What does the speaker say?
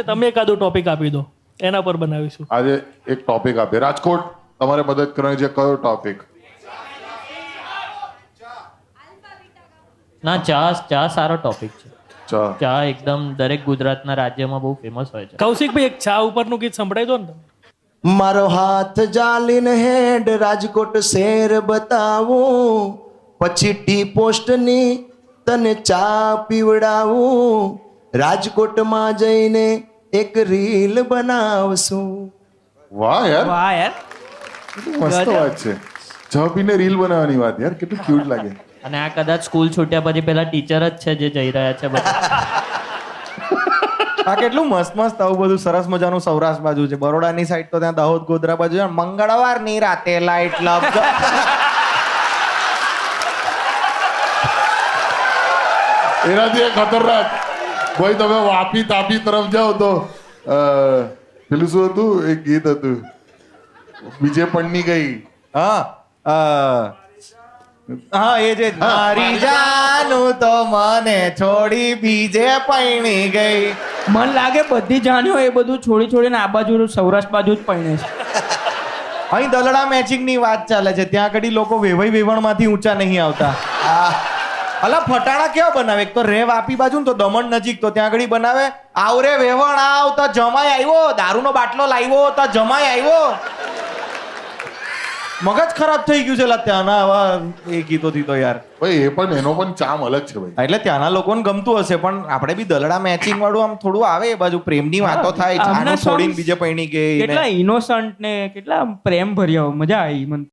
તમે એકાદો ટોપિક આપી દો, એના પર બનાવીશું. આજે એક ટોપિક આપીએ. રાજકોટ તમારે મદદ કરવાની છે, કયો ટોપિક? ના, ચા સારો ટોપિક છે. ચા. ચા એકદમ દરેક ગુજરાતના રાજ્યમાં બહુ ફેમસ હોય છે. કૌશિકભાઈ એક ચા ઉપરનું ગીત સંભળાઈ દો ને તમે. મારો હાથ જાલીને હેડ રાજકોટ શેર બતાવું, પછી ટી પોસ્ટની તને ચા પીવડાવું, રાજકોટમાં જઈને એક રીલ બનાવશું. વાહ યાર, વાહ યાર. કેટલી મસ્ત વાત છે. ચા પીને રીલ બનાવવાની વાત યાર, કેટલું ક્યુટ લાગે. અને આ કદાચ સ્કૂલ છૂટ્યા પછી પેલા ટીચર જ છે જે જઈ રહ્યા છે બધા. આ કેટલું મસ્ત મસ્ત આવું બધું સરસ મજાનું સૌરાષ્ટ્ર બાજુ છે. બરોડાની સાઈડ તો ત્યાં દાહોદ ગોધરા બાજુ છે. મંગળવારની રાતે લાઈટ લબ એનાથી એક ખતરનાક ભાઈ, તમે વાપી તાપી તરફ જાઓ તો પેલું શું હતું, એક ગીત હતું, બીજે પણની ગઈ. હા એ જે મારી જાનું તો મને છોડી બીજે પૈણી ગઈ. મન લાગે બધી જાણ્યો એ બધું છોડી છોડીને આ બાજુ સૌરાષ્ટ્ર બાજુ જ પૈણે છે. અહીં દલડા મેચિંગ ની વાત ચાલે છે. ત્યાં આગળ લોકો વેવાઈ વેવણમાંથી ઊંચા નહીં આવતા. અલા ફટાણા કેવા બનાવે? એક તો રે વાપી બાજુ ને તો દમણ નજીક, તો ત્યાં આગળ બનાવે આવરે વેવણ આવ તો જમાઈ આવ્યો, દારૂનો બાટલો લાવ્યો તો જમાઈ આવ્યો. મગજ ખરાબ થઈ ગયું છે લા ત્યાંના આવા એ ગીતોથી તો યાર. ભાઈ એ પણ એનો પણ ચામ અલગ છે ભાઈ. એટલે ત્યાંના લોકોને ગમતું હશે, પણ આપણે બી દલડા મેચિંગ વાળું આમ થોડું આવે એ બાજુ. પ્રેમની વાતો થાય, આમના છાનું છોડીને songs બીજે પૈણી ગઈ કેટલા ઇનોસન્ટ ને કેટલા પ્રેમ ભર્યા, મજા આવી મને.